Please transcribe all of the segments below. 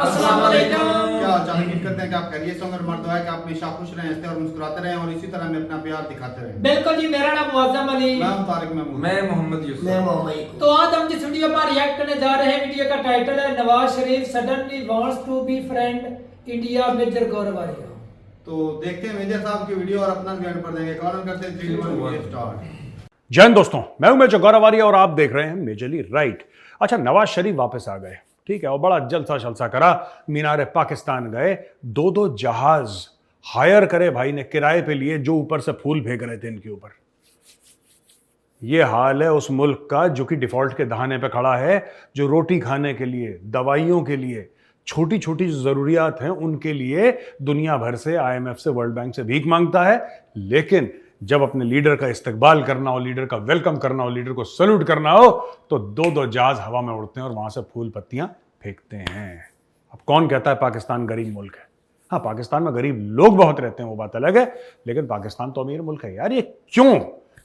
अस्सलाम वालेकुम। क्या हाल चाल है? उम्मीद करते हैं कि आप खैरियत से होंगे और मर्द दुआ है कि आप हमेशा खुश रहें, हंसते और मुस्कुराते रहें और इसी तरह में अपना प्यार दिखाते रहें। बिल्कुल जी, मेरा नाम मुअज्जम अली। मैं हूं तारिक महमूद। मैं मोहम्मद यूसुफ। मैं मोहम्मद। तो आज हम जिस वीडियो पर रिएक्ट करने जा रहे हैं, वीडियो का टाइटल है Nawaz Sharif suddenly wants to be friend India major Gaurav Arya. तो देखते हैं मेजर साहब की वीडियो और अपना रिएक्ट कर देंगे। कॉल करते हैं 3 2 1 स्टार्ट। जय हिंद दोस्तों, मैं हूं मेजर गौरवारिया और आप देख रहे हैं मेजरली राइट। अच्छा, नवाज शरीफ वापस आ गए, ठीक है, और बड़ा जलसा शलसा करा, मीनार पाकिस्तान गए, दो जहाज हायर करे भाई ने किराए पे लिए, जो ऊपर से फूल फेंक रहे थे इनके ऊपर। ये हाल है उस मुल्क का जो कि डिफॉल्ट के दहाने पे खड़ा है, जो रोटी खाने के लिए, दवाइयों के लिए, छोटी छोटी जो जरूरियात हैं उनके लिए दुनिया भर से, IMF से, वर्ल्ड बैंक से भीख मांगता है। लेकिन जब अपने लीडर का इस्तकबाल करना हो, लीडर का वेलकम करना हो, लीडर को सल्यूट करना हो, तो दो जहाज हवा में उड़ते हैं और वहां से फूल पत्तियां फेंकते हैं। अब कौन कहता है पाकिस्तान गरीब मुल्क है? हाँ, पाकिस्तान में गरीब लोग बहुत रहते हैं, वो बात अलग है, लेकिन पाकिस्तान तो अमीर मुल्क है यार। ये क्यों?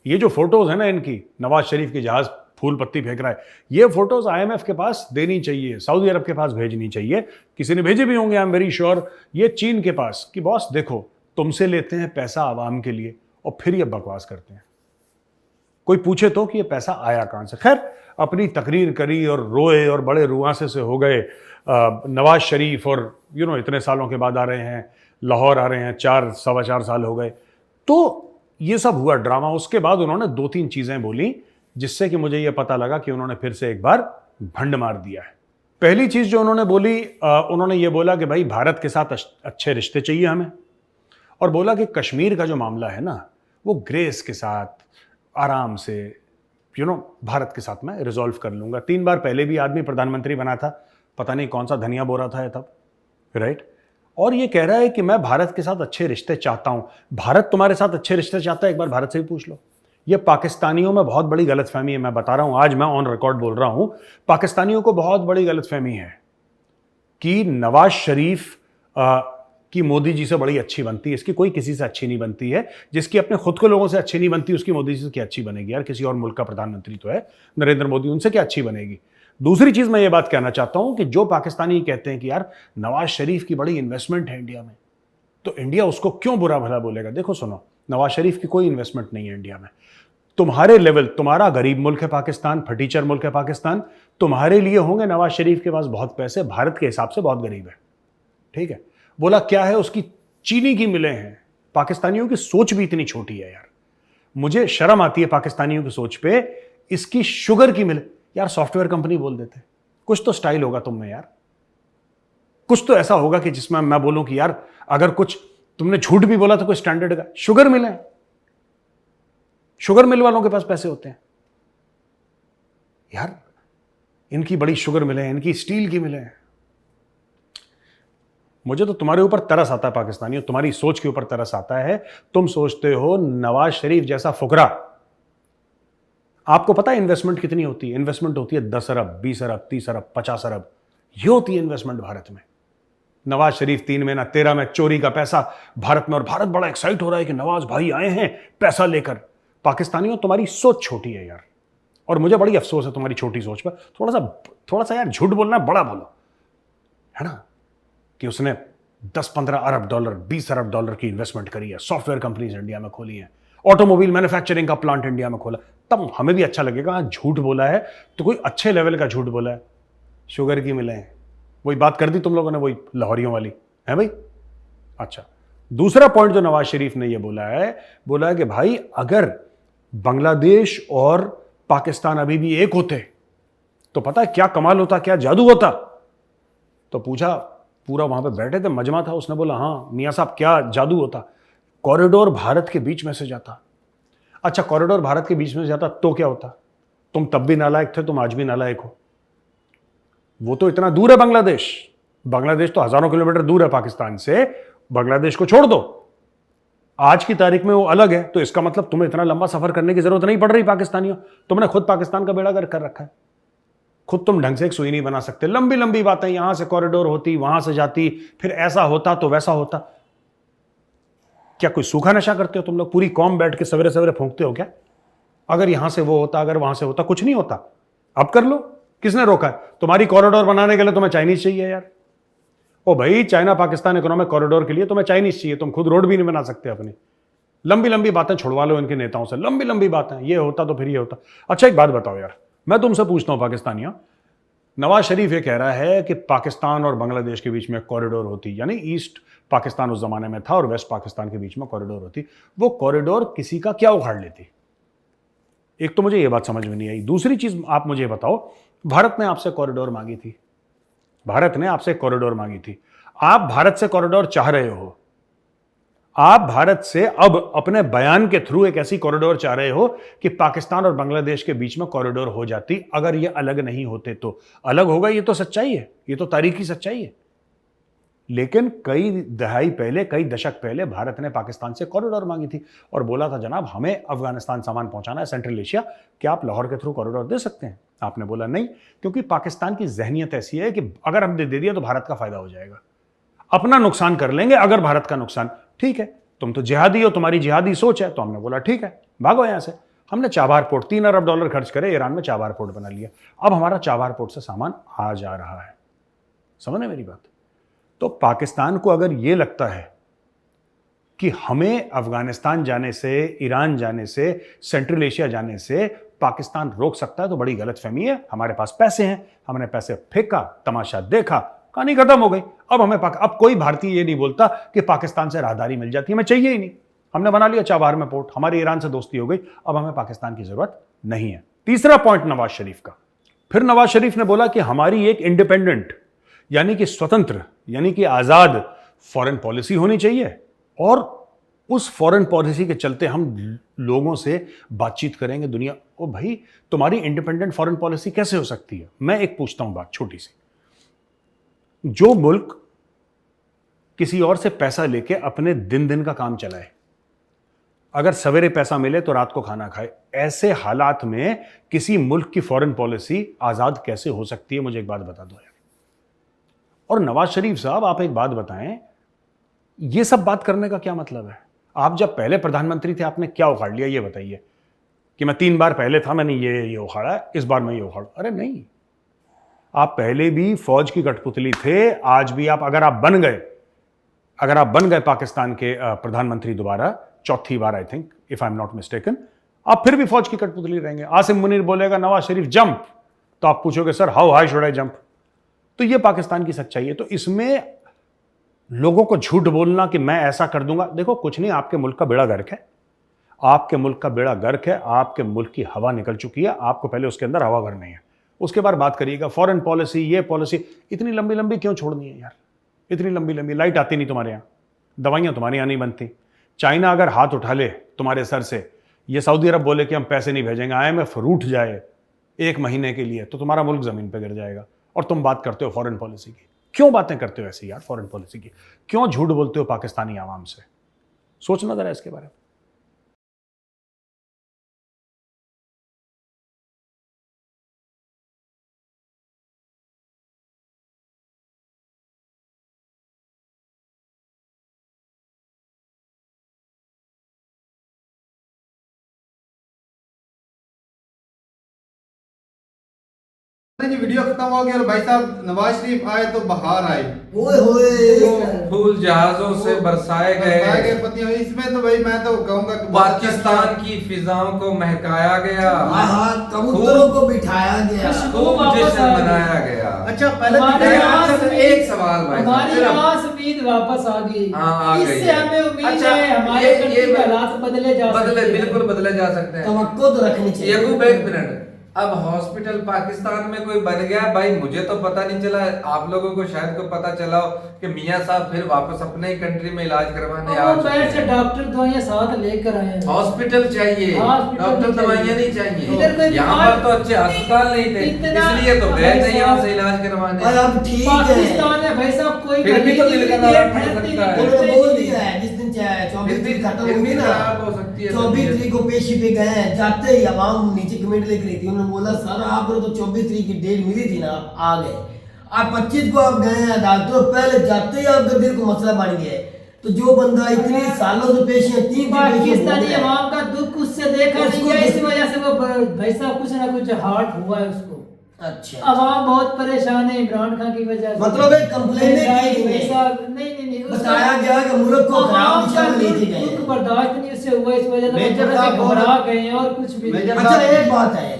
ये जो फोटोज है ना इनकी, नवाज शरीफ की जहाज फूल पत्ती फेंक रहा है, ये फोटोज IMF के पास देनी चाहिए, सऊदी अरब के पास भेजनी चाहिए, किसी ने भेजे भी होंगे, आई एम वेरी श्योर। ये चीन के पास कि बॉस देखो, तुमसे लेते हैं पैसा आवाम के लिए और फिर ये बकवास करते हैं। कोई पूछे तो कि ये पैसा आया कहां से? खैर, अपनी तकरीर करी और रोए और बड़े रुआंसे से हो गए नवाज शरीफ, और इतने सालों के बाद आ रहे हैं, लाहौर आ रहे हैं, 4 सवा 4 साल हो गए। तो ये सब हुआ ड्रामा। उसके बाद उन्होंने 2-3 चीजें बोली जिससे कि मुझे ये पता लगा कि उन्होंने फिर से एक बार भंड मार दिया है। पहली चीज जो उन्होंने बोली, उन्होंने ये बोला कि भाई भारत के साथ अच्छे रिश्ते चाहिए हमें, और बोला कि कश्मीर का जो मामला है ना, वो ग्रेस के साथ, आराम से, भारत के साथ मैं रिजॉल्व कर लूंगा। 3 बार पहले भी आदमी प्रधानमंत्री बना था, पता नहीं कौन सा धनिया बोरा था तब, राइट। और ये कह रहा है कि मैं भारत के साथ अच्छे रिश्ते चाहता हूं। भारत तुम्हारे साथ अच्छे रिश्ते चाहता है? एक बार भारत से ही पूछ लो। ये पाकिस्तानियों में बहुत बड़ी गलतफहमी है, मैं बता रहा हूं, आज मैं ऑन रिकॉर्ड बोल रहा हूं। पाकिस्तानियों को बहुत बड़ी गलतफहमी है कि नवाज शरीफ की मोदी जी से बड़ी अच्छी बनती है। इसकी कोई किसी से अच्छी नहीं बनती है। जिसकी अपने खुद को लोगों से अच्छी नहीं बनती, उसकी मोदी जी से क्या अच्छी बनेगी यार? किसी और मुल्क का प्रधानमंत्री तो है नरेंद्र मोदी, उनसे क्या अच्छी बनेगी? दूसरी चीज मैं ये बात कहना चाहता हूं कि जो पाकिस्तानी कहते हैं कि यार नवाज शरीफ की बड़ी इन्वेस्टमेंट है इंडिया में, तो इंडिया उसको क्यों बुरा भला बोलेगा? देखो सुनो, नवाज शरीफ की कोई इन्वेस्टमेंट नहीं है इंडिया में। तुम्हारे लेवल, तुम्हारा गरीब मुल्क है पाकिस्तान, फटीचर मुल्क है पाकिस्तान, तुम्हारे लिए होंगे नवाज शरीफ के पास बहुत पैसे, भारत के हिसाब से बहुत गरीब है, ठीक है। बोला क्या है, उसकी चीनी की मिलें हैं। पाकिस्तानियों की सोच भी इतनी छोटी है यार, मुझे शर्म आती है पाकिस्तानियों की सोच पे। इसकी शुगर की मिल, यार सॉफ्टवेयर कंपनी बोल देते। कुछ तो स्टाइल होगा तुम में यार, कुछ तो ऐसा होगा कि जिसमें मैं बोलूं कि यार अगर कुछ तुमने झूठ भी बोला तो कोई स्टैंडर्ड का। शुगर मिल है, शुगर मिल वालों के पास पैसे होते हैं यार। इनकी बड़ी शुगर मिले, इनकी स्टील की मिले। मुझे तो तुम्हारे ऊपर तरस आता है पाकिस्तानियों, तुम्हारी सोच के ऊपर तरस आता है। तुम सोचते हो नवाज शरीफ जैसा फुकरा, आपको पता है इन्वेस्टमेंट कितनी होती है? इन्वेस्टमेंट होती है 10 अरब, 20 अरब, 30 अरब, 50 अरब, ये होती है इन्वेस्टमेंट भारत में। नवाज शरीफ 3 महीना 13 में चोरी का पैसा भारत में, और भारत बड़ा एक्साइट हो रहा है कि नवाज भाई आए हैं पैसा लेकर। पाकिस्तानियों, तुम्हारी सोच छोटी है यार, और मुझे बड़ी अफसोस है तुम्हारी छोटी सोच पर। थोड़ा सा यार झूठ बोलना बड़ा बोलो, है ना, कि उसने 10-15 अरब डॉलर, 20 अरब डॉलर की इन्वेस्टमेंट करी है, सॉफ्टवेयर कंपनीज इंडिया में खोली है, ऑटोमोबाइल मैन्युफैक्चरिंग का प्लांट इंडिया में खोला, तब हमें भी अच्छा लगेगा। हाँ, झूठ बोला है तो कोई अच्छे लेवल का झूठ बोला है। शुगर की मिले हैं, वही बात कर दी तुम लोगों ने, वही लाहौरियों वाली है भाई। अच्छा, दूसरा पॉइंट जो नवाज शरीफ ने ये बोला है कि भाई अगर बांग्लादेश और पाकिस्तान अभी भी एक होते तो पता है क्या कमाल होता, क्या जादू होता। तो पूछा, पूरा वहां पे बैठे थे, मजमा था, उसने बोला हाँ मियां साहब क्या जादू होता, कॉरिडोर भारत के बीच में से जाता। अच्छा, कॉरिडोर भारत के बीच में से जाता तो क्या होता? तुम तब भी नालायक थे, तुम आज भी नालायक हो। वो तो इतना दूर है बांग्लादेश, बांग्लादेश तो हजारों किलोमीटर दूर है पाकिस्तान से। बांग्लादेश को छोड़ दो, आज की तारीख में वो अलग है, तो इसका मतलब तुम्हें इतना लंबा सफर करने की जरूरत नहीं पड़ रही पाकिस्तानियों। तुमने खुद पाकिस्तान का बेड़ा गर्क कर रखा है, खुद तुम ढंग से एक सुई नहीं बना सकते। लंबी लंबी बातें, यहां से कॉरिडोर होती, वहां से जाती, फिर ऐसा होता तो वैसा होता। क्या कोई सूखा नशा करते हो तुम लोग? पूरी कौम बैठ के सवेरे सवेरे फूंकते हो क्या? अगर यहां से वो होता, अगर वहां से होता, कुछ नहीं होता। अब कर लो, किसने रोका है? तुम्हारी कॉरिडोर बनाने के लिए तुम्हें चाइनीज चाहिए यार, ओ भाई, चाइना पाकिस्तान इकोनॉमिक कॉरिडोर के लिए तुम्हें चाइनीज चाहिए, तुम खुद रोड भी नहीं बना सकते अपनी। लंबी लंबी बातें छुड़वा लो इनके नेताओं से, लंबी लंबी बातें, ये होता तो फिर ये होता। अच्छा एक बात बताओ यार, मैं तुमसे पूछता हूं पाकिस्तानियों, नवाज शरीफ ये कह रहा है कि पाकिस्तान और बांग्लादेश के बीच में कॉरिडोर होती, यानी ईस्ट पाकिस्तान उस जमाने में था और वेस्ट पाकिस्तान के बीच में कॉरिडोर होती, वो कॉरिडोर किसी का क्या उखाड़ लेती? एक तो मुझे ये बात समझ में नहीं आई। दूसरी चीज आप मुझे बताओ, भारत ने आपसे कॉरिडोर मांगी थी, भारत ने आपसे कॉरिडोर मांगी थी, आप भारत से कॉरिडोर चाह रहे हो, आप भारत से अब अपने बयान के थ्रू एक ऐसी कॉरिडोर चाह रहे हो कि पाकिस्तान और बांग्लादेश के बीच में कॉरिडोर हो जाती अगर ये अलग नहीं होते तो। अलग होगा, ये तो सच्चाई है, ये तो तारीखी सच्चाई है। लेकिन कई दहाई पहले, कई दशक पहले भारत ने पाकिस्तान से कॉरिडोर मांगी थी और बोला था जनाब हमें अफगानिस्तान सामान पहुंचाना है, सेंट्रल एशिया, क्या आप लाहौर के थ्रू कॉरिडोर दे सकते हैं? आपने बोला नहीं, क्योंकि पाकिस्तान की जहनियत ऐसी है कि अगर हमने दे दिया तो भारत का फायदा हो जाएगा, अपना नुकसान कर लेंगे अगर भारत का नुकसान। ठीक है, तुम तो जिहादी हो, तुम्हारी जिहादी सोच है, तो हमने बोला ठीक है भागो यहां से। हमने चाबहार पोर्ट, $3 अरब खर्च करे, ईरान में चाबहार पोर्ट बना लिया। अब हमारा चाबहार पोर्ट से सामान आ जा रहा है। समझ मेरी बात? तो पाकिस्तान को अगर यह लगता है कि हमें अफगानिस्तान जाने से, ईरान जाने से, सेंट्रल एशिया जाने से पाकिस्तान रोक सकता है, तो बड़ी गलतफहमी है। हमारे पास पैसे हैं, हमने पैसे फेंका, तमाशा देखा, कहानी खत्म हो गई। अब हमें अब कोई भारतीय ये नहीं बोलता कि पाकिस्तान से राहदारी मिल जाती है, हमें चाहिए ही नहीं, हमने बना लिया चाबहार में पोर्ट, हमारी ईरान से दोस्ती हो गई, अब हमें पाकिस्तान की जरूरत नहीं है। तीसरा पॉइंट नवाज शरीफ का, फिर नवाज शरीफ ने बोला कि हमारी एक इंडिपेंडेंट यानी कि स्वतंत्र यानी कि आजाद फॉरेन पॉलिसी होनी चाहिए और उस फॉरेन पॉलिसी के चलते हम लोगों से बातचीत करेंगे दुनिया। ओ भाई, तुम्हारी इंडिपेंडेंट फॉरेन पॉलिसी कैसे हो सकती है? मैं एक पूछता हूं बात छोटी सी, जो मुल्क किसी और से पैसा लेके अपने दिन दिन का काम चलाए, अगर सवेरे पैसा मिले तो रात को खाना खाए, ऐसे हालात में किसी मुल्क की फॉरेन पॉलिसी आजाद कैसे हो सकती है? मुझे एक बात बता दो यार। और नवाज शरीफ साहब, आप एक बात बताएं, यह सब बात करने का क्या मतलब है? आप जब पहले प्रधानमंत्री थे आपने क्या उखाड़ लिया? ये बताइए कि मैं 3 बार पहले था, मैंने ये उखाड़ा, इस बार मैं ये उखाड़ा। अरे नहीं, आप पहले भी फौज की कठपुतली थे, आज भी आप, अगर आप बन गए पाकिस्तान के प्रधानमंत्री दोबारा, चौथी बार I think, if I am not mistaken, आप फिर भी फौज की कठपुतली रहेंगे। आसिम मुनीर बोलेगा नवाज शरीफ जंप, तो आप पूछोगे sir how high should I jump? तो ये पाकिस्तान की सच्चाई है। तो इसमें लोगों को झूठ बोलना कि मैं ऐसा कर दूंगा, देखो कुछ नहीं, आपके मुल्क का बेड़ा गर्क है, आपके मुल्क का बेड़ा गर्क है, आपके मुल्क की हवा निकल चुकी है, आपको पहले उसके अंदर हवा भरनी है, उसके बाद बात करिएगा। फॉरेन पॉलिसी, ये पॉलिसी, इतनी लंबी लंबी क्यों छोड़नी है यार? इतनी लंबी लंबी, लाइट आती नहीं तुम्हारे यहाँ, दवाइयाँ तुम्हारे यहाँ नहीं बनती, चाइना अगर हाथ उठा ले तुम्हारे सर से, ये सऊदी अरब बोले कि हम पैसे नहीं भेजेंगे, IMF रूठ जाए 1 महीने के लिए, तो तुम्हारा मुल्क जमीन पर गिर जाएगा। और तुम बात करते हो फॉरेन पॉलिसी की, क्यों बातें करते हो ऐसी यार फॉरेन पॉलिसी की? क्यों झूठ बोलते हो पाकिस्तानी आवाम से? सोचना जरा इसके बारे में। जी वीडियो खत्म हो गया और भाई साहब नवाज शरीफ आए तो बाहर आए, ओए होए फूल जहाजों से बरसाए गए, पत्तियां। इसमें तो भाई मैं तो कहूंगा कि पाकिस्तान की फिजाओं को महकाया गया, कबूतरों को बिठाया गया, खूब जश्न मनाया गया। अच्छा पहले एक सवाल भाई, हमारी आस उम्मीद वापस आ गई। हाँ, आ गई इससे है। हमें उम्मीद अच्छा, है हमारे कंट्री के हालात बदले जा सकते हैं। बिल्कुल बदले जा सकते हैं। तवक्को तो रखनी चाहिए। एक मिनट, अब हॉस्पिटल पाकिस्तान में कोई बन गया, भाई मुझे तो पता नहीं चला, आप लोगों को शायद को पता चला हो कि मियां साहब फिर वापस अपने ही कंट्री में इलाज करवाने आ चुके बैठ से हैं। डॉक्टर दवाइयां साथ लेकर आए हैं। हॉस्पिटल चाहिए, डॉक्टर दवाइयां नहीं चाहिए। यहाँ पर तो अच्छे अस्पताल नहीं थे, इसलिए तो गए थे यहाँ से इलाज करवाने। और अब ठीक है, पाकिस्तान है भाई साहब, कोई फिर भी तो दिल का दौरा पड़ सकता है। उन्होंने बोल दिया है जिस दिन 24 तरीक खत्म होगी ना, खराब हो सकती है 24 तरीक को पेशी पे गए हैं, जाते ही आवाम नीचे कमेंट लिख रही थी, उन्होंने बोला सर आप तो 24 तरीक की डेट मिली थी ना, आप आ गए, आप 25 को आप गए हैं अदालत, तो पहले जाते ही आपके दिल को मसला बन गया है। तो जो बंदा इतने सालों से पेशियां 3 पाकिस्तानी अवाम का दुख उससे देखा नहीं गया, इस वजह से वो भाई साहब कुछ ना कुछ हार्ट हुआ है उसको। अच्छा, अवाम बहुत परेशान है इमरान खान की वजह से। मतलब एक कंप्लेन की के मुल्क को खराब दिशा में लेके गए दुख बर्दाश्त नहीं उससे हुआ, इस वजह से मेजर थोड़ा सा साहब बोल- घबरा गए हैं और कुछ भी नहीं। मेजर अच्छा एक बात है,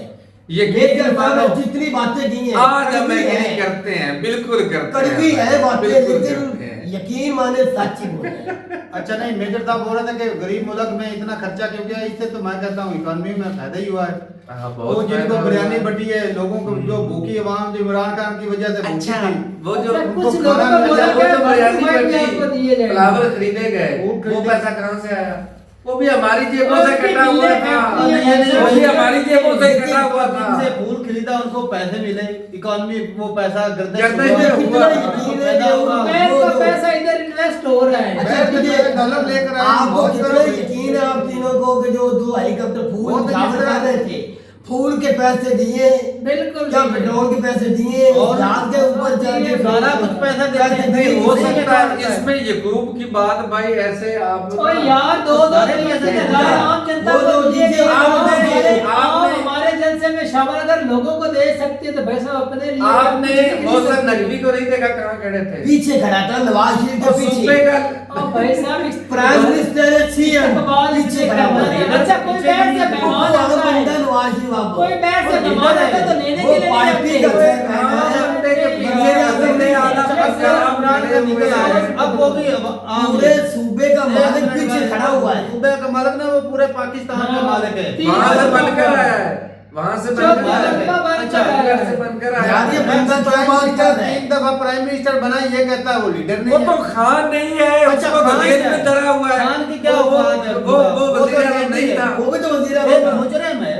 ये मेजर साहब ने जितनी बातें की हैं आज हम कड़वी एग्री है, करते हैं, बिल्कुल करते हैं, कड़वी है बातें, बिल्कुल करते हैं। लेकिन यकीन माने सच्ची बोल रहे हैं। अच्छा नहीं, मेजर साहब बोल रहे थे कि गरीब मुल्क में इतना खर्चा क्यों किया, इससे तो मैं कहता हूँ इकोनॉमी में फायदा ही हुआ है। हाँ, बहुत वो जिनको फायदा बिरयानी हुआ। बटी है, लोगों को जो भूखी अवाम जो इमरान खान की वजह से भूखी अच्छा, थी, वो जो अच्छा, उनको कुछ लोगों खाना को मिला, बोला वो गया, जो बिरयानी बाकी भी बटी, आपको दिए जाएंगे। फ्लावर खरीदे गए, वो वो खरीदे- पैसा कहाँ से आया? वो भी हमारी जेबों से उसकी कटा हुआ मिलें था, फैक्ट्री है, वो भी हमारी जेबों से कटा हुआ था। जिनसे फूल खरीदा उनको पैसे मिले, इकोनॉमी वो पैसा गर्दन गर्दन हुआ, में कितना हुआ। यकीन है पैदा कि हुआ। बैंक का पैसा इधर इन्वेस्ट हो रहा है। अच्छा, बैंक मुझे से डॉलर लेकर आए, आपको बहुत कितना करोड़। यकीन है आप तीनों को कि जो 2 हेलीकॉप्टर फूल बहुत बरामद कितना- कर रहे थे, फूल के पैसे दिए, बिल्कुल क्या नहीं। पेट्रोल के पैसे दिए, और जहाज के ऊपर जाके सारा कुछ पैसा देते हैं। नहीं हो सकता है इसमें यकूब की बात भाई ऐसे आप और यार दो सारे पैसे पैसे के देते दार हैं। आम जनता वो को तो दिए दीजिए, गए। आप आप दीजिए। हमारे- आपने- आप हमारे जलसे में शामिल अगर लोगों को दे सकती है तो पैसा अपने लिए आपने कुछ नहीं मौसम सकते। नकवी को नहीं देखा कहाँ खड़े थे? पीछे खड़ा था नवाज शरीफ के सूबे पीछे, का भाई साहब प्राइम मिनिस्टर सीएम इकबाल पीछे खड़ा हुआ है। अच्छा कोई बैठ से मेहमान आता है, नवाज शरीफ आपको कोई बैठ से मेहमान आता है तो लेने वो के लिए नहीं पार्टी जाते। का चेयरमैन है। बंदे के पीछे वज़ीर आज़म ने आधा पैसा इमरान का निकल आया, अब वो भी आम पूरे सूबे का मालिक पीछे खड़ा हुआ है। सूबे का मालिक ना, वो पूरे पाकिस्तान का मालिक है। वहां से बनकर आया है, वहां से बनकर आया है, अच्छा, घर से बनकर आया यार ये है। बंदा क्या बात कर रहा है? 3 दफा प्राइम मिनिस्टर बना, ये कहता है वो लीडर नहीं वो तो है। खान नहीं है, अच्छा, उसको खान गदेल है। में धरा हुआ है। खान की क्या वो औकात है? वो वो तो वज़ीर आज़म नहीं नहीं था। वो भी तो वज़ीर ये आज़म था। मुजरिम है।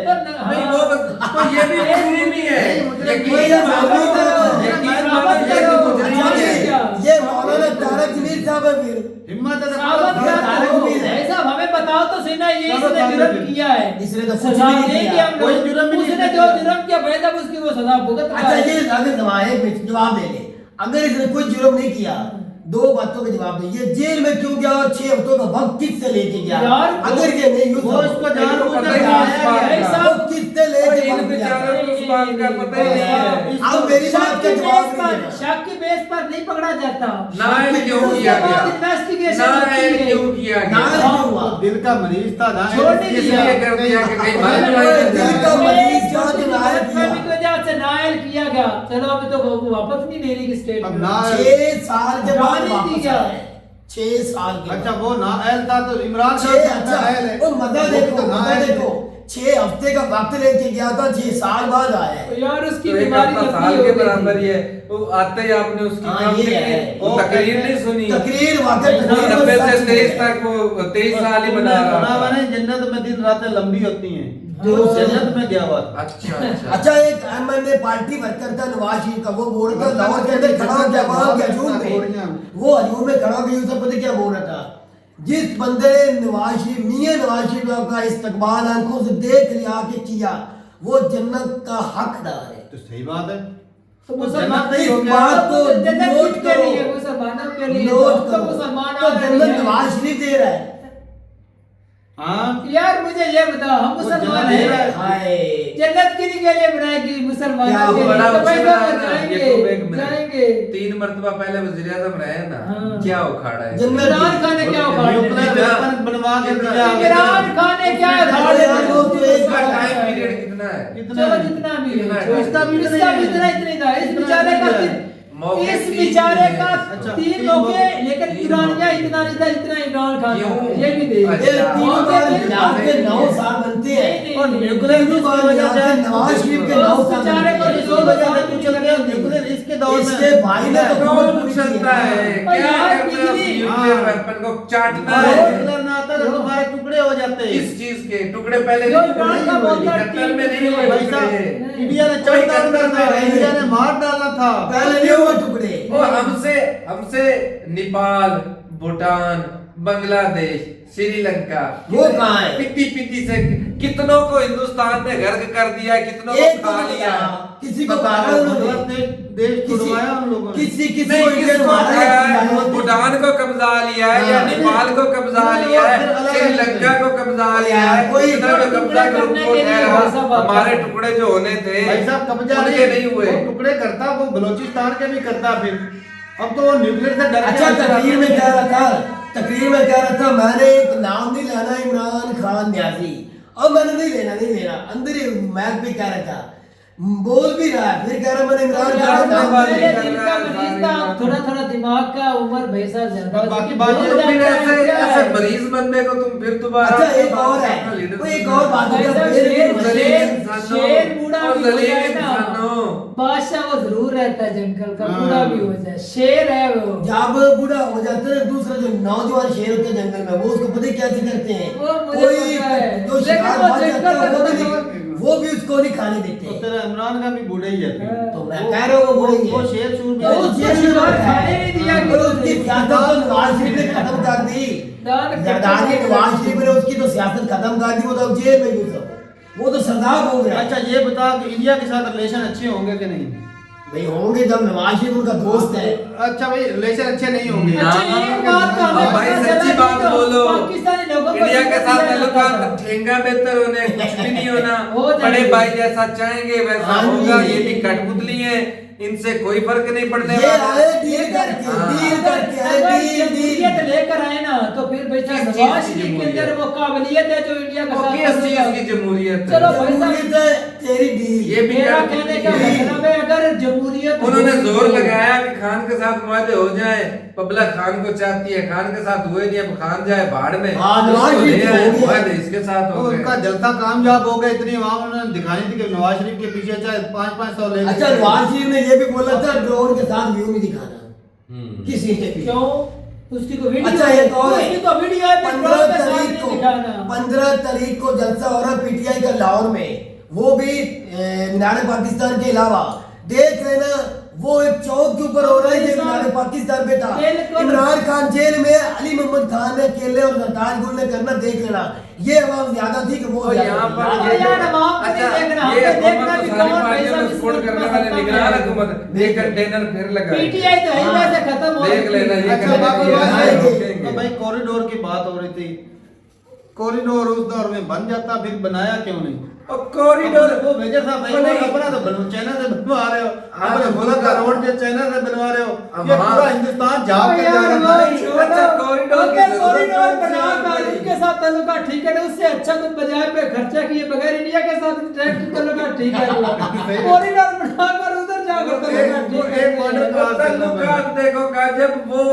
नहीं वो तो ये भी मुजरिम ही है। यकीन वही है, मानो, वही है। यकीन मानो ये भी मुजरिम अच्छा ही है। जी, ये मौलाना तारक जमीर साहब है फिर। हिम्मत है तो साहब बोलो। क्या तारक करो? जमीर है। भाई साहब हमें बताओ तो सही ना, ये चलो इसने तारक जुर्म जमीर। किया है। इसने तो कुछ सजा भी नहीं देंगे किया। हम कोई लोग। जुर्म ही नहीं उसने किया। जो जुर्म किया भाई साहब उसकी वो सजा भुगत रहा अच्छा है। ये अगर जवाब दे ले, अगर इसने कोई जुर्म नहीं किया, 2 बातों का जवाब दे, ये जेल में क्यों गया और 6 हफ्तों का वक्त किससे लेके गया? यार, अगर ये नहीं यूं वो इसको जानबूझकर पता ही बनाया नहीं गया है। इस बात वो किससे और लेके इन भाग गया? बेचारों को उस बात का पता ही नहीं है। अब मेरी बात शक का के जवाब बेस नहीं पर, देना। शक के बेस पर नहीं पकड़ा जाता। नायल क्यों उसके किया बाद गया? इन्वेस्टिगेशन नायल होती है। क्यों किया नायल गया? क्यों हुआ? दिल का मरीज था ना, छोड़ नहीं इसलिए दिया। कर दिया कि कहीं भाई, मार भाई, जाए। दिल का मरीज था जो नायल किया। की वजह से नायल किया गया। चलो अभी तो वो वापस नहीं ले रही कि स्टेट अब में। नायल- 6 साल के बाद जाने दी वापस क्या? आया है। 6 साल के अच्छा बाद। वो नाअहल था तो इमरान खान 6 कहता अच्छा नाअहल है। वो मजा वो देखो, तो मजा नाअहल है। देखो, 6 हफ्ते का वक्त लेके गया था, 6 साल बाद आया है। तो यार उसकी तो एक बीमारी हफ्ता लंबी साल हो के गई बराबर थी। ही है। वो आते ही आपने उसकी हाँ, कम ये है। तकरीर वो तकरीर नहीं सुनी। तकरीर वाकई तकरीर में 90 से सच 23 है। तक वो 23 साल ही बना सुना रहा मैंने, था। जन्नत में दिन रातें लंबी होती हैं। जो वो जन्नत में गया हुआ था। अच्छा अच्छा अच्छा एक एमएनए पार्टी वर्कर था नवाज शरीफ का, वो बोल रहा था लाहौर के अंदर खड़ा हो गया वहां के हजूम में, वो हजूम में खड़ा हो गया, यूसुफ पता क्या बोल रहा था? जिस बंदे ने नवाज शरीफ मियां नवाज शरीफ का इस्तकबाल आंखों से देख लिया कि किया, वो जन्नत का हकदार है। तो सही बात है। तो मुसलमान जन्नत नहीं इस हो गया। बात को तो जन्नत नोट किसके करो। लिए? मुसलमानों के लिए। नोट तो करो, मुसलमान तो आ रहे जन्नत हैं। नवाज शरीफ दे रहा है। हाँ यार मुझे ये बताओ, हम मुसलमान जन्नत दे रहा हैं, है। हाय जन्नत किसके लिए बनाएगी? मुसलमानों क्या के लिए। बड़ा तो भाई उछला साहब है ना, जाएंगे, ये तो एक मिनट। जाएंगे। 3 मर्तबा पहले वज़ीर आज़म रहे हैं ना, हाँ। क्या उखाड़ा है? जन्नत इमरान खान ने क्या उखाड़ न्यूक्लियर दिया? वेपन बनवा के दिया। इमरान खान ने क्या उखाड़ दिया? वो तो एक उसका टाइम पीरियड कितना है? कितना चलो है? जितना भी कितना है, है? इसका भी इतना ही था। इस इतना बेचारे का ही है। मौके इस 3 बेचारे का अच्छा, 3 तीन मौके, मौके। लेकिन 3 पुरानिया मौके। इतना नहीं था जितना इमरान खान क्यों? का। ये भी दे। अच्छा। ये तीनों बार मौके मिलाद के 9 साल बनते हैं। नहीं, और नहीं, न्यूक्लियर तीनों बार मिलाद के नवाज शरीफ के 9 साल बेचारे को बनते हैं। 2 बजे तक कुछ चल गया न्यूक्लियर इसके दौर में। इसके भाई ने तो कौन पूरी चलता है? और क्या यार करना है? बिजली- न्यूक्लियर हाँ। वेपन को चाटना रोज है। कलर ना आता तो तुम्हारे टुकड़े हो जाते हैं। किस चीज के टुकड़े? पहले जो नहीं इमरान का हुए, बोलता है, 71 में नहीं हुए भाई साहब, टुकड़े। इंडिया ने कोई 14 71 में था, नहीं इंडिया हुए। ने मार डाला था। पहले नहीं हुआ टुकड़े। वो हमसे नेपाल, भूटान, बांग्लादेश, श्रीलंका वो कहाँ है? पिटी से कितनों को हिंदुस्तान ने गर्क कर दिया है, कितनों को एक खा को लिया है। किसी को बताओ, मारा उन्होंने, देश छुड़वाया उन लोगों ने। किसी नहीं, को इंडियन किसको मारा खाया है। है? भूटान को कब्जा लिया है या हाँ। नेपाल को कब्जा नहीं, लिया है, फिर अलग श्रीलंका को कब्जा लिया है, कोई कितना जो कब्जा टुकड़े ग्रुप करने को के लिए ठहरा, वो सब आता हमारे है। टुकड़े जो होने थे भाई साहब कब्जा उनके नहीं हुए। वो टुकड़े करता, वो बलोचिस्तान के भी करता। फिर अब तो वो न्यूक्लियर से डर के अच्छा अंदर तकरीर में आते कह हैं। रहा था तकरीर में कह रहा था मैंने एक नाम नहीं लेना इमरान खान न्याजी, अब मैंने नहीं लेना अंदर ही मैच पे कह रहा था, बोल भी रहा है, फिर कह रहा मैंने इमरान खान का नाम नहीं पहले लेना। दिन का मरीज था, थोड़ा थोड़ा दिमाग का उम्र भैसा ज्यादा बाकी है। बात बोल ये तो फिर जाता है, ऐसे क्या ऐसे है? मरीज बनने को तुम फिर दोबारा अच्छा एक और है, वो एक और बात है, भाई जब साहब, मेरे शेर बूढ़ा और भी हो जलील जाए ना, इंसानों। बादशाह वो जरूर रहता है जंगल का, हाँ। बूढ़ा भी हो जाए, शेर है वो। जब बूढ़ा हो जाता है दूसरा जो नौजवान शेर होते हैं जंगल में, वो उसको पता है कैसे करते हैं, वो मुझे कोई पता है। जो लेकिन शिकार वो भाग जंगल जाता है में वो भी उसको नहीं खाने तो देते। तेरा इमरान का भी बूढ़ा ही है फिर। तो मैं कह रहा हूँ वो बूढ़ा ही है। वो शेर शूर भी तो है। वो उसको शेर भी शिकार होता है। खाने नहीं दिया कि और उसकी सियासत तो नवाज शरीफ ने खत्म कर दी। जरदारी नवाज शरीफ ने उसकी तो सियासत खत्म कर दी, वो तो अब जेल में घुसा, वो तो सरदार हो गया। अच्छा ये बता कि इंडिया के साथ रिलेशन अच्छे होंगे कि नहीं? भाई होंगे, जब नवाज शरीफ उनका दोस्त है। अच्छा भाई रिलेशन अच्छे नहीं होंगे। अच्छा एक बात तो हमें भाई पता सच्ची चला बात कि तो बोलो, पाकिस्तानी लोगों को इंडिया के साथ दिया जाता ताल्लुकात था। ठेंगा बेहतर होने कुछ भी नहीं होना। हो जाएंगे। बड़े भाई जैसा चाहेंगे वैसा हाँ जी। होगा, ये भी कठपुतली है, इनसे कोई फर्क नहीं पड़ने ये वाला। आए डील करके, डील करके आए, डील जमहूरियत डील। लेकर आए ना, तो फिर भाई साहब किस चीज नवाज की शरीफ के अंदर जमहूरियत? वो काबिलियत है जो इंडिया का वो साथ किस चीज करेगा। की जमहूरियत है? चलो भाई साहब, जमहूरियत है, तेरी डील। ये भी मेरा कठपुतली कहने का है। मतलब है अगर जमहूरियत उन्होंने होगी जोर तो- लगाया कि खान के साथ मुआहदे हो जाए, पब्लिक खान को चाहती है, खान के साथ हुए नहीं, अब खान जाए भाड़ में, हाँ, नवाज इसको ले शरीफ आए, हो गया। मुआहदे इसके साथ तो हो गए। उनका जलसा कामयाब हो गया, इतनी आवाम उन्होंने दिखाई थी कि नवाज शरीफ के पीछे चाहे 500 ले अच्छा नवाज शरीफ ने ये भी बोला था ड्रोन के साथ व्यू नहीं दिखाना किसी ने भी। क्यों? उसकी तो वीडियो अच्छा एक और है, उसकी तो वीडियो है, फिर 15 ड्रोन के साथ तारीख नहीं को दिखाना। 15 तारीख को जलसा हो रहा है पीटीआई का लाहौर में, वो भी मीनार पाकिस्तान के अलावा देख लेना, वो एक चौक के ऊपर हो रहा है, ये मीनार पाकिस्तान पे था। बिल्कुल। इमरान खान जेल में, अली मोहम्मद खान ने अकेले और सरताज गुल ने करना, देख लेना ये आवाम ज्यादा थी कि वो और ज्यादा यहाँ थी। पर अरे यार, आवाम को नहीं देखना, ये हमें देखना हुकूमत भी तो सारी कौन पार्टियों पैसा को सपोर्ट किसको करने कितना वाले सकता निगरान है। हुकूमत ये कंटेनर फिर लगा पीटीआई तो है हाँ। वैसे खत्म हो देख लेना ये अच्छा, कंटेनर बाकी ये बात ऐसे है कि- रोकेंगे। तो भाई कॉरिडोर की बात हो रही थी, कॉरिडोर उस दौर में बन जाता, फिर बनाया क्यों नहीं? और कॉरिडोर वो मेजर साहब वो नहीं। अपना तो चाइना से बनवा रहे हो, हाँ, अपने तो मुल्क का मुल्क- रोड जो चाइना से बनवा रहे हो, अब ये हाँ। पूरा हिंदुस्तान झाँक के जा यार, रहा भाई, है। छोड़ो। अच्छा, कॉरिडोर की अगर जरूरत कॉरिडोर है, बना कर भाई। उनके साथ ताल्लुकात ठीक है ना, उससे अच्छा तुम बजाय पे खर्चा किए बगैर इंडिया के साथ डायरेक्ट ताल्लुकात ठीक है। कॉरिडोर बना कर उधर जाकर ताल्लुकात ठीक है। एक border cross करना ताल्लुकात देखो का जब वो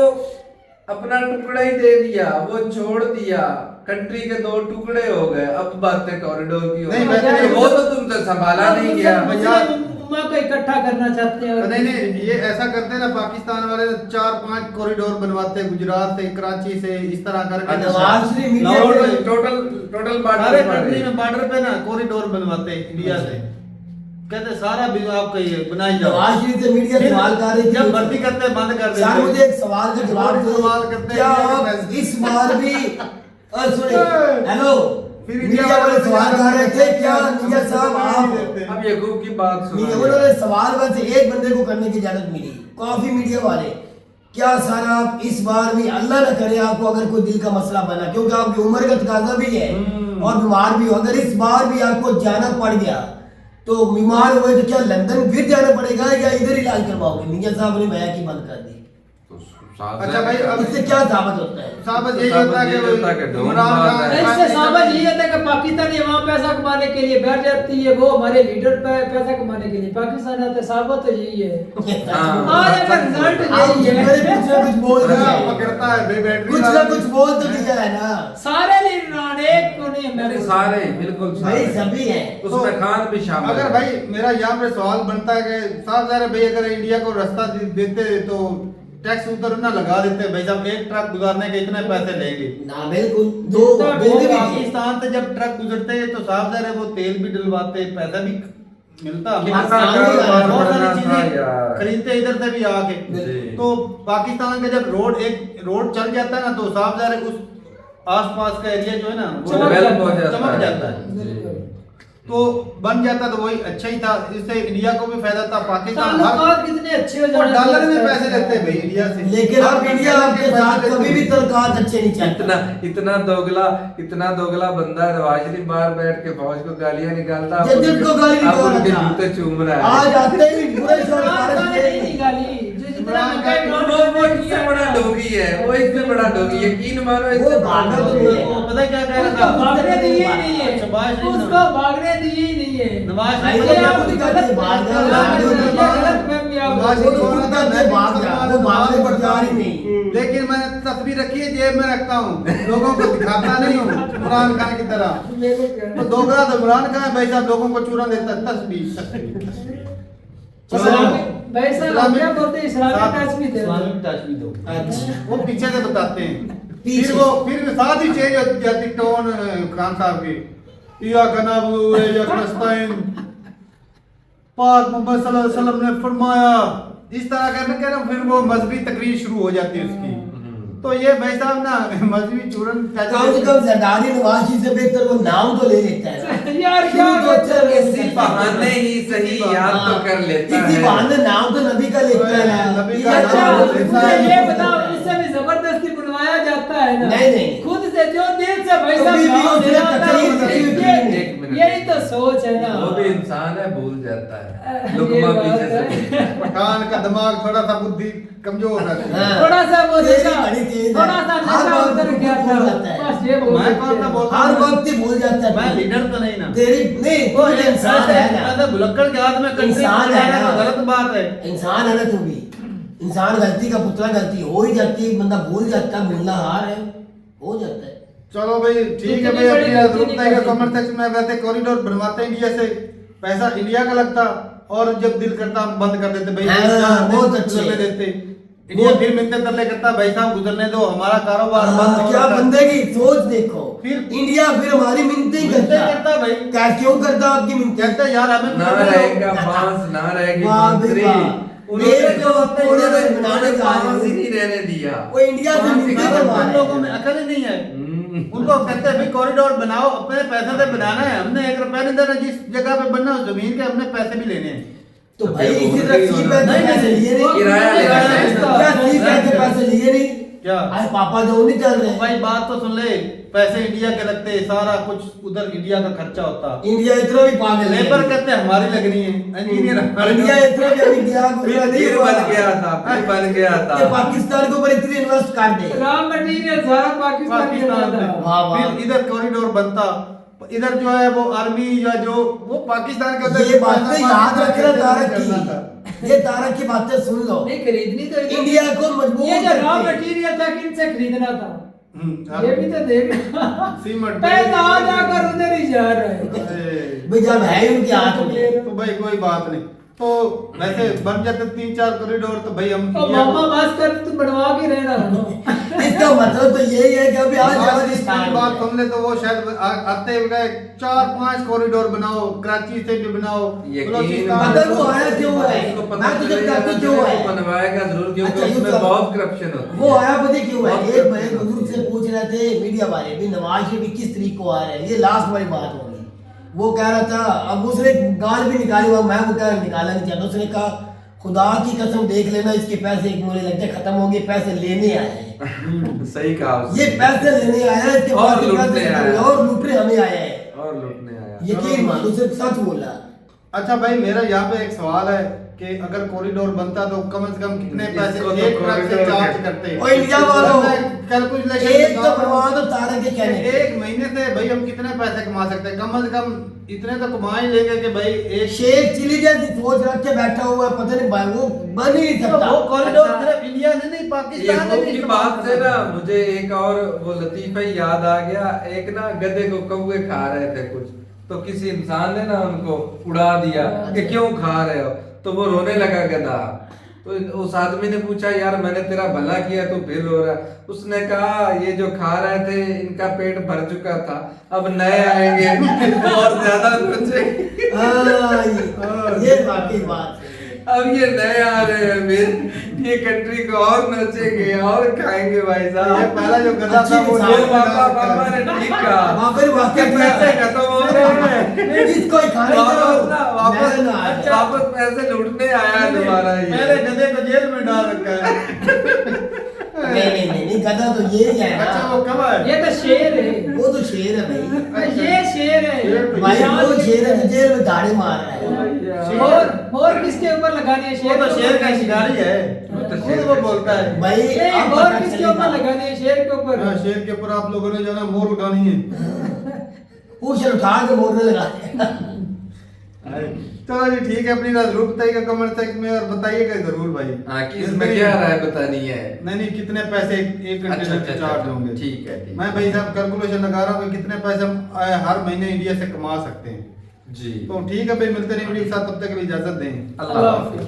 अपना टुकड़ा ही दे दिया, वो छोड़ दिया, कंट्री के दो टुकड़े हो गए, अब बातें कॉरिडोर की हो नहीं, गई। वैसे वो तो तुमसे संभाला नहीं गया। उम्मा को इकट्ठा करना चाहते हैं। तो नहीं ये ऐसा करते हैं ना, पाकिस्तान वाले 4-5 कॉरिडोर बनवाते हैं, गुजरात से, कराची से, इस तरह करके। नवाज शरीफ मीडिया लाहौर पे- में टोटल सारे बात कंट्री में बॉर्डर पे ना कॉरिडोर बनवाते हैं इंडिया से, कहते सारा भी आपका ये बनाई जाओ। नवाज शरीफ से मीडिया फिर सवाल कर रही थी, जब भर्ती करते हैं बंद कर देते सर हैं। मुझे एक सवाल का जवाब और दो, सवाल करते हैं क्या इंडिया के आप मैच। इस बार भी सुनिए, हेलो फिर मीडिया इंडिया वाले वाले सवाल कर रहे थे, क्या हमें निया साहब आप देते हैं। अब यकूब की बात सुनो। उन्होंने सवाल वैसे एक बंदे को करने की इजाजत मिली, काफी मीडिया वाले, क्या सर आप इस बार भी, अल्लाह न करे आपको अगर कोई दिल का मसला बना, क्योंकि आपकी उम्र का तकाजा भी है और बीमार भी हो, अगर इस बार भी आपको जाना पड़ गया तो बीमार हुए तो क्या लंदन फिर जाना पड़ेगा या इधर इलाज करवाओगे? मियां साहब ने बयां की बंद कर दी, अच्छा भाई, अब इससे क्या साबित होता है? साबित यही होता है कि ढोंग इमरान बाज खान- है। इससे साबित यही होता है कि पाकिस्तानी अवाम पैसा कमाने के लिए बैठ जाती है, वो हमारे लीडर पे पैसा कमाने के लिए पाकिस्तान आते, साबित तो यही है। हाँ। आज अगर रिजल्ट आप यही कुछ है, ना कुछ बोल हाँ, दिया, पकड़ता है बे बैटरी कुछ ना वाला। कुछ बोल तो दिया है ना सारे लीडर एक को नहीं, मैं मेरे सारे बिल्कुल भाई, सारे। सभी हैं। उसमें खान भी शामिल अगर है। भाई मेरा यहाँ पे सवाल बनता है कि साहब ज़रा भाई अगर इंडिया को रास्ता देते तो टैक्स उधर ना लगा देते, भाई साहब एक ट्रक गुजारने के इतने पैसे लेंगे। ना बिल्कुल दो जितना देने भी दिए। पाकिस्तान से जब ट्रक गुजरते हैं तो साफ जाहिर है वो तेल भी डलवाते, पैसा भी मिलता, कितना आसान भी कारोबार है, बहुत बढ़ना सारी था चीजें यार। खरीदते इधर से भी आके। जी। तो पाकिस्तान का जब एक रोड चल जाता है ना तो साफ जाहिर है उस आसपास का एरिया जो है ना वो चमक डेवलप हो जाता जाता चमक है। जाता है। जी। तो बन जाता तो वही अच्छा ही था, इससे इंडिया को भी फायदा था, पाकिस्तान ताल्लुकात कितने अच्छे हो और जाने डॉलर में लगते हैं। पैसे लेते हैं भाई इंडिया से। लेकिन अब हर इंडिया डॉलर आपके के साथ पैसे कभी भी लेते हैं। तलकात अच्छे नहीं चाहता। इतना दोगला बंदा है, नवाज शरीफ बाहर बैठ के फौज को गालियां निकालता है, जब को गाली अब निकाल उनके रहा था। जूते चूम रहा है। आज आते ही बुरे शोर इमरान खान भारत ने नहीं के निकाली, जो जितना इमरान महंगा खान- इमरान वो खान ने इससे किया बड़ा ना। डोगी है, वो इससे बड़ा डोगी, यकीन मानो वो इससे भागा तो बड़ा नहीं है। वो पता है क्या कह उसको रहा था भागने दिए ही नहीं है, शबाश नहीं उसको ना। भागने दिए ही नहीं है। नवाज भाई, शरीफ ये को आपको दिखाते हैं, भाग जा, गलत भाग जा, फहमी, भाग जा। गलतफहमी आप नवाज लोगों शरीफ को। को खुद का भाग जा, वो भागने को तैयार ही नहीं। लेकिन मैंने तस्वीर रखी है, जेब में रखता हूँ, लोगों को दिखाता नहीं हूँ इमरान खान की तरह। मेरे को क्या? तो दोगला तो इमरान खान है भाई साहब, लोगों को चूरा देता है। तस्वीर इस्लामी भाई साहब हम क्या बोलते हैं, इस्लामी साहब, टच भी दे इस्लामिक टच भी दो। अच्छा वो पीछे से बताते हैं, पीछे फिर वो फिर साथ ही चेंज हो जाती टोन खान साहब की। या कनाबू या नस्ताइन, पाक मोहम्मद सल्लल्लाहु अलैहि वसल्लम ने फरमाया, इस तरह करने के ना फिर वो मजहबी तकरीर शुरू हो जाती है उसकी। तो ये भाई साहब ना मजहबी चूरन कम से कम जरदारी नवाजी से बेहतर वो नाम तो ले लेता है ना। यार क्या शुरू तो अच्छा करते है, इसी बहाने ही सही याद तो कर लेता इसी है। बहाने नाम तो नबी का लेता है ना। नबी ये का अच्छा नाम नाम तो लेता मुझे है। ये बताओ, उससे भी जबरदस्ती बुलवाया जाता है ना? नहीं, नहीं। खुद से जो दिल से भाई कभी भी साहब उसने तकरीर करी हुई एक मिनट। यही तो सोच है ना। वो भी इंसान है, भूल जाता है। ये लुकमा बात पीछे से है। बोलता है। पठान का दिमाग थोड़ा सा बुद्धि कमजोर है। हाँ। थोड़ा सा वो तेरी नशा, बड़ी तेज है। थोड़ा सा हर नशा बात उतर को गया भूल था। जाता है। बस ये बोल मैं सकते कौन सा हैं। बोलता हर हूँ? वक्त ही भूल जाता मैं है। लीडर तो नहीं ना। तेरी नहीं वो तू तो इंसान है ना। ऐसा भुलक्कड़ के हाथ में कंट्री इंसान है चलाना ना। तो गलत बात है। इंसान है ना तू भी। इंसान गलती का पुतला, गलती हो ही जाती है, बंदा भूल जाता है, भूलना हार है, हो जाता है। चलो भाई ठीक है इतनी भाई, बड़ी अपनी गलती जरूरत नहीं है कि करनी। कमेंट सेक्शन में वैसे कॉरिडोर बनवाते हैं इंडिया से, पैसा इंडिया का लगता, और जब दिल करता हम बंद कर देते भाई। हाँ, इंडिया बहुत हमें अच्छे। गुजरने देते, इंडिया फिर मिलते तरले करता भाई साहब गुजरने दो, हमारा कारोबार बंद हो क्या जाता। बंदे की सोच देखो। फिर- इंडिया फिर हमारी मिन्नतें मिन्नतें करता करता भाई। क्या क्यों करता आपकी मिन्नतें? कहते हैं, यार हमें ना गुजरने दो। रहेगा बांस, ना रहेगी वाह भाई मंत्री। वाह। उन्होंने एक जो होता है, कोने में उन्होंने बनाने का बांस ही नहीं रहने दिया। वो इंडिया से बांस ही मिन्नतें खत्म करवा उन रहे लोगों हैं। में अकल ही नहीं है। हम्म। उनको कहते हैं भाई कॉरिडोर बनाओ, अपने पैसे से बनाना है, हमने 1 रुपया नहीं देना, जिस जगह पे बनना है उस जमीन के हमने पैसे भी लेने हैं। तो तो भाई फिर वो इसी भी तरह सी होना- बैंक के पैसे लिए नहीं। किराया लेना है। क्या सी बैंक के पैसे लिए नहीं? क्या? आज पापा जो नहीं चल रहे हैं। भाई बात तो सुन ले, पैसे इंडिया के लगते हैं, सारा कुछ उधर इंडिया का खर्चा होता। इंडिया इतना भी पागल है। लेबर कहते हैं हमारी लगनी है, इंजीनियर हमारे इंडिया इतना भी अभी गया गुजरा नहीं फिर हुआ बन गया था, फिर बन गया कि था। पाकिस्तान के ऊपर इतनी इन्वेस्ट कर दे। रॉ मटेरियल सारा पाकिस्तान के पाकिस्तान अंदर में। था। वाह, वाह। फिर इधर कॉरिडोर बनता, इधर जो है वो आर्मी या जो वो पाकिस्तान के अंदर ये बातें याद रखना तारक करना था। की। ये तारक की बातें सुन लो। नहीं खरीदनी तो इधर- इंडिया को मजबूर ये जो रॉ करते। मटेरियल था किनसे खरीदना था? हम्म, ये भी तो देख। सीमेंट पैसा आ जाकर उधर ही जा रहा है। अरे, भाई जब है ही उनके हाथ में। तो भाई कोई बात नहीं, तो वैसे बन जाते 3-4 कॉरिडोर तो भाई हम तो इंडिया मामा को- बस कर तू बनवा के रहना था। इसका मतलब तो यही है कि अभी आज आज आज इसकी स्टार्ट बात सुन ले तो वो शायद आते हुए 4-5 कॉरिडोर बनाओ, कराची से भी बनाओ, यकीन बलूचिस्तान मगर वो आया क्यों है? उसको पता मैं तुझे चलेगा बताती ना, क्यों है? वो बनवाएगा जरूर, क्योंकि अच्छा, ये उसमें तो- बहुत करप्शन होती है। वो आया पता क्यों है? बहुत एक बड़े करप्शन बुजुर्ग होती से है। पूछ रहे थे मीडिया वाले भी, नवाज शरीफ 21 तारीख को आ रहे हैं, ये लास्ट वाली बात होगी। वो कह रहा था, अब उसने गाल भी निकाली हुआ, मैं वो कह निकाला नहीं चाहता। उसने कहा खुदा की कसम देख लेना, इसके पैसे एक मुझे लगता है खत्म हो गए, पैसे लेने आए हैं। सही कहा उसने। ये पैसे लेने आया है, इसके और बाद के लूटने पैसे खत्म आया। हुए और लूटने हमें आया है। और लूटने आया। यकीन मान उसे सच बोला। अच्छा भाई मेरा यहाँ पे एक सवाल है कि अगर कॉरिडोर बनता तो कम से कम कितने पैसे इसको तो एक ट्रक से कॉरिडोर चार्ज के- करते? ओ इंडिया वालों, कैलकुलेशन एक तो बनवा दो तारा के कहने पे। एक महीने से भाई हम कितने पैसे कमा सकते हैं? कम से कम इतने तो कमा ही लेंगे कि भाई एक शेख चिली जैसी सोच रख के बैठा हुआ है, पता नहीं भाई वो बन ही नहीं तो सकता। वो कॉरिडोर अच्छा। सिर्फ इंडिया ने नहीं ये पाकिस्तान ने वो भी की इस्तेमाल बात से करना। ना मुझे एक और वो लतीफा ही याद आ गया। एक ना गधे को कौवे खा रहे थे कुछ, तो किसी इंसान ने ना उनको उड़ा दिया कि क्यों खा रहे हो, तो वो रोने लगा गधा। तो उस आदमी ने पूछा यार मैंने तेरा भला किया तो फिर रो रहा। उसने कहा ये जो खा रहे थे इनका पेट भर चुका था, अब नए आएंगे और ज्यादा नोचेंगे। हाँ, ये वाकई बात है। अब ये नए आ रहे हैं फिर ये कंट्री को और नोचेंगे और खाएंगे भाई ये साहब। पहला जो गधा अच्छी था वो मिसाल ये है। पापा ने ठीक कहा। वहाँ पर वाकई कि पैसे खत्म हो रहे हैं, इसको ही खाने वापस ना वापस मैं ना आया। वापस पैसे लूटने आया दोबारा मेरे ये। गधे को जेल में डाल रखा है। नहीं गधा तो ये ही है अच्छा ना। वो कब है? ये तो शेर है। वो तो शेर है भाई। ये शेर है। भाई शान वो के- शेर है जो जेल में दाढ़ी मार रहा है। मोर मोर किसके ऊपर लगानी है? वो तो शेर का शिकारी है। तो खुद शेर वो का बोलता है भाई नहीं, अब मोर पता किसके चलेगा। ऊपर लगानी है? शेर के ऊपर। हाँ, शेर के ऊपर आप लोगों ने जो है ना मोर उठानी है। पूछ उठा के बोलने लगा चलो जी ठीक है, अपनी राय जरूर बताइएगा कमेंट सेक्शन में और बताइएगा जरूर भाई। हाँ कि इसमें क्या राय बतानी है? नहीं कितने पैसे एक अच्छा, कंटेनर अच्छा, के चार्ज अच्छा, होंगे। ठीक है, ठीक मैं है। भाई साहब कैलकुलेशन लगा रहा हूँ कि कितने पैसे हम हर महीने इंडिया से कमा सकते हैं। जी तो ठीक है भाई, मिलते हैं वीडियो के साथ, तब तक के लिए इजाजत दें। अल्लाह हाफिज।